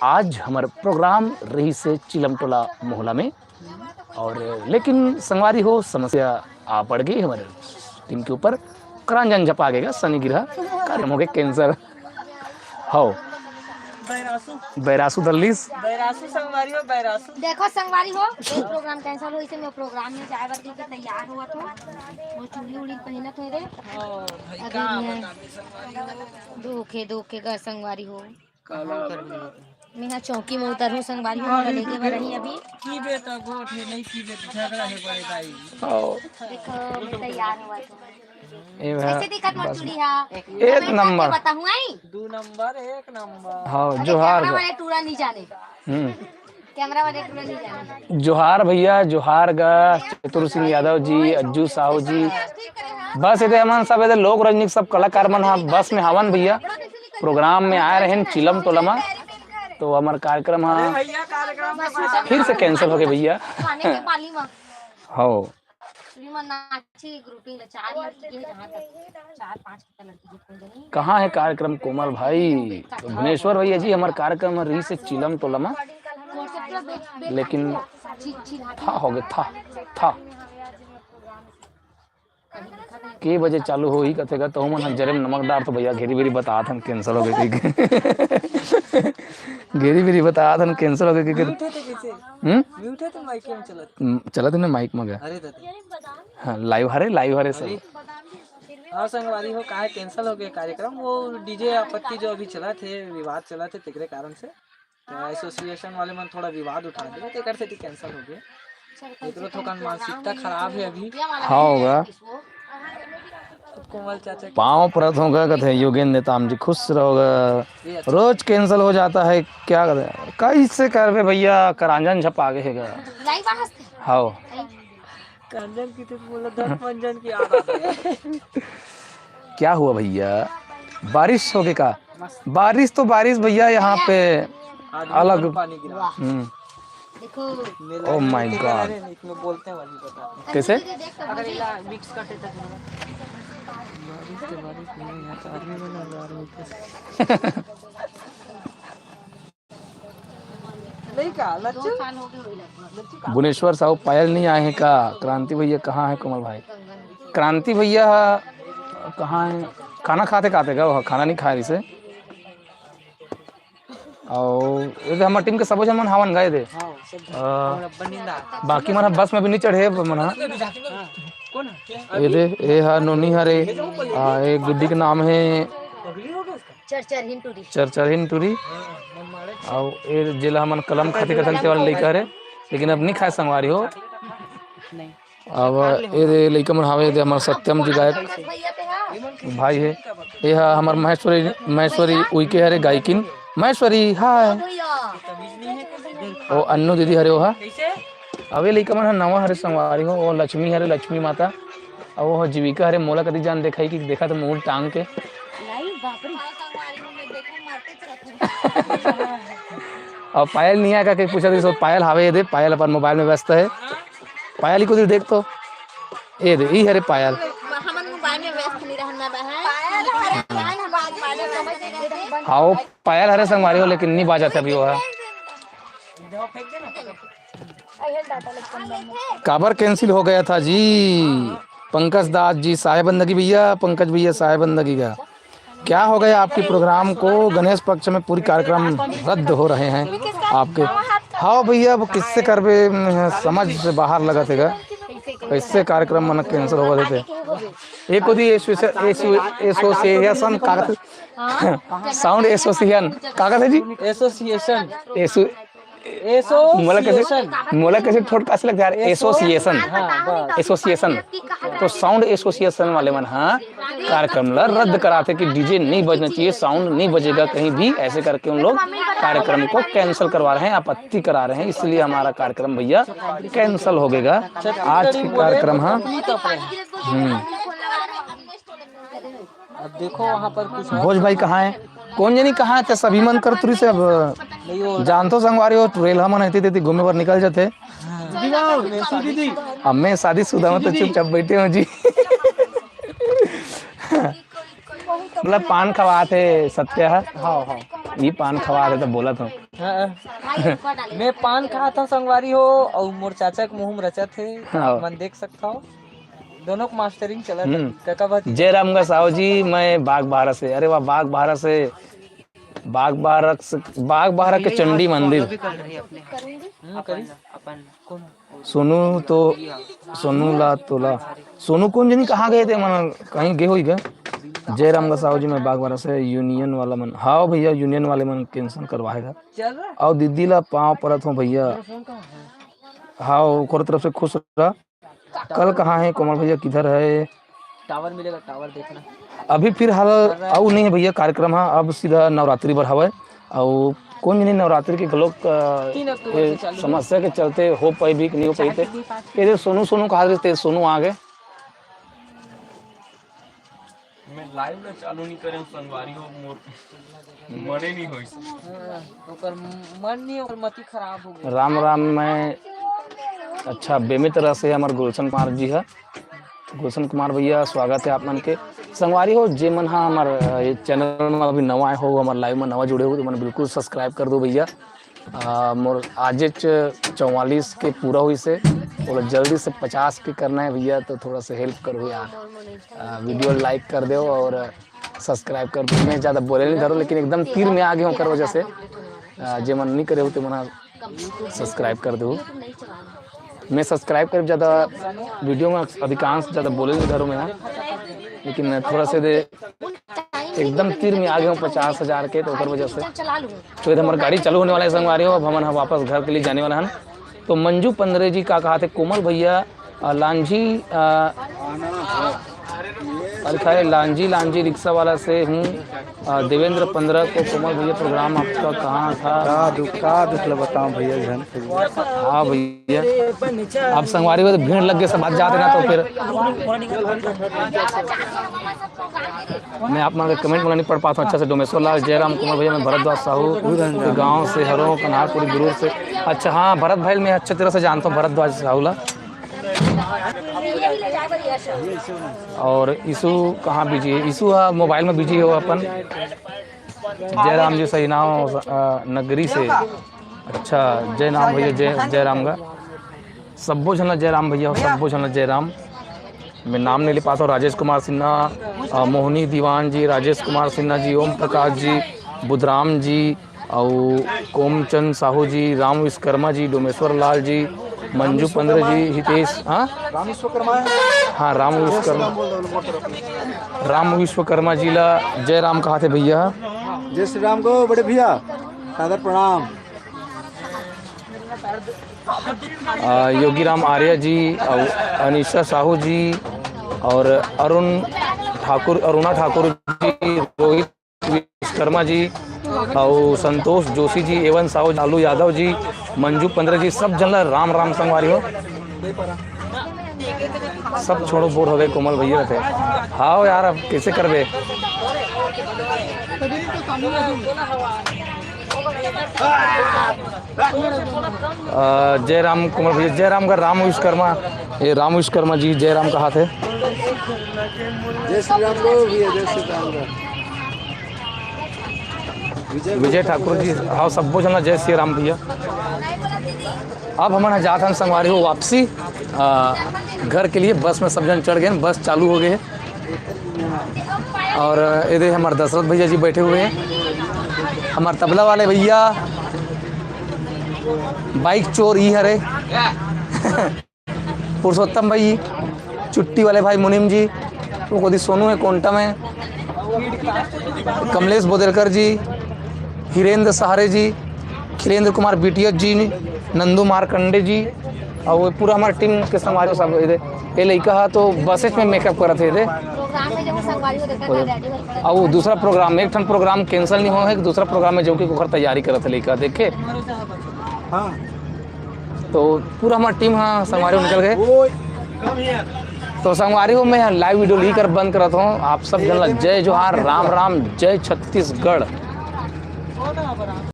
आज हमारा प्रोग्राम रही से चिलमटोला मोहल्ला में। और लेकिन संगवारी हो समस्या आ पड़ गई हमारे टीम के ऊपर। करांजन झपा गएगा शनि ग्रह कार्यक्रम हो गए कैंसर हो बैरासू दल्लीस बैरासू संगवारी हो बैरासू देखो संगवारी हो एक प्रोग्राम कैंसिल हुई से मैं प्रोग्राम में जाए वक्त के तैयार हुआ तो वो चूड़ी उड़ी पहनत है रे भाई का दोखे का संगवारी हो मैं यहाँ चौकी में उतर हूँ संगवारी हो लेके बढ़ रही अभी की बेटा गोठ है नहीं की बेटा झगड़ा है बड़े दाई देखो मैं तैयार हुआ तो ये कैसे दिखत मोर चूड़ी हा एक नंबर बताऊँ आई 2 नंबर 1 नंबर। हाँ जोहार कैमरा वाले टूरा नहीं जाने कैमरा वाले टूरा नहीं जाने जोहार भैया जोहार गा चतुर सिंह यादव जी अज्जू साहू जी बस इधर हमन सब इधर लोक रंजनिक सब कलाकार मन हा बस में हवन भैया प्रोग्राम में आए रहे चिलम टोलमा तो हमारा कार्यक्रम हा भैया कार्यक्रम फिर से कैंसिल हो गया भैया खाने के पाली में हो नाची ग्रुपिंग चार लड़की जहाँ तक 4-5 लड़की कहाँ है कार्यक्रम कोमल भाई तो भुवनेश्वर भैया जी हमारा कार्यक्रम रही से चिलम टोलमा लेकिन था हो गया था के बजे चालू हो ही कथेगा तो मन जरे नमक डार तो भैया घेरी बेरी बता था कैंसिल हो गई घेरी बेरी बता था कैंसिल हो गई म्यूट है तो माइक में चला तुमने माइक में गया अरे दादा हाँ लाइव हरे सर हाँ संगवारी हो काहे कैंसिल हो गया कार्यक्रम वो डीजे आपत्ति जो अभी चला थे विवाद चला थे तेरे कारण से तो एसोसिएशन वाले मन थोड़ा विवाद उठा दिया तो कर से कैंसिल हो गया इतना थोड़ा मानसिकता खराब है अभी हाँ होगा कोमल चाचा पाँव परत होगा कथे योगेंद्र नेताम जी खुश रहोगा रोज कैंसिल हो जाता है क्या करे कैसे कर भैया करांजन झप आगे है हाँ कंजन की तो बोला धन मंजन की आदत क्या हुआ भैया बारिश हो गई का बारिश तो बारिश भैया यहाँ पे अलग पानी गिरा देखो ओह माय गॉड इसमें बोलते हैं वाली बता कैसे अगर इला मिक्स करते तक बारिश नहीं है तो आदमी में नजर होते नहीं का लच्चू भुवनेश्वर साहब पायल नहीं आए हैं का क्रांति भैया कहाँ है कोमल भाई क्रांति भैया कहाँ है खाना खाते खाते का वो खाना नहीं खा रही से और ये हमारे टीम के सब मन हवन गए थे बाकी मन बस में भी नहीं चढ़े मन ये हा नोनी हरे एक गुड्डी के नाम है चरचरहिन टूरी और ये जिला मन कलम खाते करते वाले लड़का है लेकिन अब नहीं खाए संगवारी हो अब ये लड़का मन हवे हमारे सत्यम जी गायक भाई है ये हमारे महेश्वरी उइके हरे गायकिन महेश्वरी हाय ओ अन्नू दीदी हरे हो अवे लइका मन नवा हरे संगवारी हो वो लक्ष्मी हरे लक्ष्मी माता और वो जीविका हरे मोला कदी जान देखाई कि देखा तो मूल टांग के और पायल नहीं आया के पूछा थी पायल हावे दे पायल अपन मोबाइल में व्यस्त है पायल ही को देख तो ये दे ई हरे पायल हाँ पायल हरे संगवारी हो लेकिन नहीं बाजा अभी वो है काबर कैंसिल हो गया था जी पंकज दास जी साहेबंदगी भैया पंकज भैया साहेबंदगी का क्या हो गया आपके प्रोग्राम को गणेश पक्ष में पूरी कार्यक्रम रद्द हो रहे हैं आपके हाँ भैया वो किससे कर समझ से बाहर लगा थे कैसे कार्यक्रम मन कैंसिल हो गए थे एक एसोसिएशन कागज साउंड एसोसिएशन कागज है जी एसोसिएशन मोला कैसे थोड़ा कैसे लगता है एसोसिएशन तो साउंड एसोसिएशन वाले मन हाँ कार्यक्रम ला रद्द कराते कि डीजे नहीं बजना चाहिए साउंड नहीं बजेगा कहीं भी ऐसे करके उन लोग कार्यक्रम को कैंसिल करवा रहे हैं आपत्ति करा रहे हैं इसलिए हमारा कार्यक्रम भैया कैंसिल हो गएगा आज की कार्यक्रम हाँ अब देखो वहाँ पर कुछ भोज भाई कहाँ है कौन जनी कहाँ है सभी मन कर तुरी से अब जानतो संगवारी हो रेल हम रहती घूमने पर निकल जाते अब मैं शादीशुदा में तो चुपचाप बैठे हूँ जी मतलब पान खवाते सत्य है हाँ हाँ ये पान खवा रहे तो बोला था। हाँ, भाई ऊपर डाले मैं पान खा था संगवारी हो और मोर चाचा के मुंह में रचा थे, हाँ। मन देख सकता हो। दोनों को मास्टरिंग चला था, हम्म। काका भतीजा। जय राम का साहू जी, मैं बाग बारह से। अरे वाह, बाग बारह से, बाग बारह के चंडी मंदिर। करूंगी। करी कौन? सोनू तो सोनू ला तोला सोनू कौन जनी कहाँ गए थे, मन कहीं गए हो क्या? जय राम का साहू जी, मैं बाग बारह से। यूनियन वाला मन, हाँ भैया यूनियन वाले मन कैंसिल करवाएगा। चल रहा और दीदी ला पाँव परत हूँ भैया। फोन कहाँ है? हाँ ओकर तरफ से खुश रहा। कल कहाँ है कोमल भैया, किधर है? टावर मिलेगा, टावर देखना। अभी फिलहाल और नहीं है भैया कार्यक्रम। हाँ अब सीधा नवरात्रि पर हवा। और कौन नहीं नवरात्रि के लोग 3 अक्टूबर से चालू है। समस्या के चलते हो पाई भी कि नहीं हो पाई थे। इधर सोनू सोनू कहा थे, सोनू आ गए। मैं लाइव में चालू नहीं करे संगवारी हो, मोर मने नहीं होई। ओकर मन नहीं, ओकर मति खराब हो गई। राम राम। मैं अच्छा बेमित तरह से हमारे गुलशन कुमार जी है। गुलशन कुमार भैया स्वागत है आप मन के। संगवारी हो जे मन हाँ हमारे चैनल में अभी नवा आए हो, हमारे लाइव में नवा जुड़े हो तो मन बिल्कुल सब्सक्राइब कर दो भैया। मोर आज 44 के पूरा हुई से और जल्दी से 50 के करना है भैया, तो थोड़ा सा हेल्प करो यार। वीडियो लाइक कर दो और सब्सक्राइब कर दो। मैं ज़्यादा बोले नहीं धरो, लेकिन एकदम तीर में आ गए हो कर वजह से जे मन नहीं करे हो तो मना सब्सक्राइब कर दो। नहीं चलाना। मैं सब्सक्राइब कर ज़्यादा वीडियो में अधिकांश ज़्यादा बोले नहीं घरों में है, लेकिन थोड़ा से दे एकदम तीर में आ गए हूँ 50,000 के, तो वजह से चला लूँ। तो इधर हमारी गाड़ी चालू होने वाला है संगवारी हो। अब हम वापस घर के लिए जाने वाला है। तो मंजू पंद्रे जी का कहा थे, कोमल भैया लांझी लिखा है लांझी रिक्शा वाला से हूँ। देवेंद्र 15 को कोमल भैया प्रोग्राम आपका कहाँ था? का दुख बताऊं भैया जन। हाँ भैया अब संगवारी में तो भीड़ लग गई, सब बात जाते ना तो फिर मैं आप मान कमेंट में नहीं पढ़ पाता हूँ अच्छे से। डोमेश्वर लाल, जयराम कुमार भैया, मैं भरद्वाज साहू के गाँव से हरों कन्हारपुरी गुरूर से। अच्छा हाँ भरत भाई मैं अच्छे तरह से जानता हूँ भरद्वाज साहू ला। और ईशु कहाँ बिजी है? ईशु मोबाइल में बिजी हो अपन। जयराम जी सही नाम नगरी से। अच्छा जय राम भैया, जय राम का सब्बो झन जयराम भैया, सब्बो झन जयराम। मैं नाम नहीं ले पाता हूँ। राजेश कुमार सिन्हा, मोहनी दीवान जी, राजेश कुमार सिन्हा जी, ओम प्रकाश जी, बुधराम जी और कोमचंद साहू जी, राम विश्वकर्मा जी, डोमेश्वर लाल जी, मंजू 15 जी, हितेश राम विश्वकर्मा जी ला जय राम कहा थे भैया। जय श्री राम को बड़े भैया सादर प्रणाम। योगी राम आर्य जी और अनीशा साहू जी और अरुणा ठाकुर जी, रोहित विश्वकर्मा जी और संतोष जोशी जी, एवं साहू, लालू यादव जी, मंजू 15 जी, सब जन राम राम संगवारी हो। सब छोड़ो बोर हो गए कोमल भैया थे। हाँ यार अब कैसे करबे। जय राम कुमार भैया, जय राम का राम विश्वकर्मा, ये राम विश्वकर्मा जी जय राम कहा थे। जय श्री राम को भैया, जय श्री राम को। विजय ठाकुर जी, हाँ सबको जना जय श्री राम भैया। अब हमारे जात हम संगवारी हो वापसी घर के लिए। बस में सब जन चढ़ गए, बस चालू हो गए और इधर हमारे दशरथ भैया जी बैठे हुए हैं। हमारे तबला वाले भैया, बाइक चोर ही हरे पुरुषोत्तम भाई, चुट्टी वाले भाई मुनिम जी, वो कोदी सोनू है कोंटा में, कमलेश बोदेलकर जी, हिरेंद्र सहारे जी, खिलेंद्र कुमार बीटीएस जी, नंदू मारकंडे जी और वो पूरा हमारी टीम के समाज सब ये लड़का तो बसेज में मेकअप कर रहे थे। प्रोग्राम में जब संगवारी हो देखा था रेडी होकर। और वो दूसरा प्रोग्राम में एक ठन प्रोग्राम कैंसिल नहीं हुआ है, दूसरा प्रोग्राम में जो कि ओकर तैयारी कर रहे थे लड़का देखे। हाँ तो पूरा हमारी टीम हाँ संगवारी हो निकल गए। तो संगवारी हो मैं लाइव वीडियो लेकर बंद करता हूँ। आप सब जन जय जोहार, राम राम, जय छत्तीसगढ़।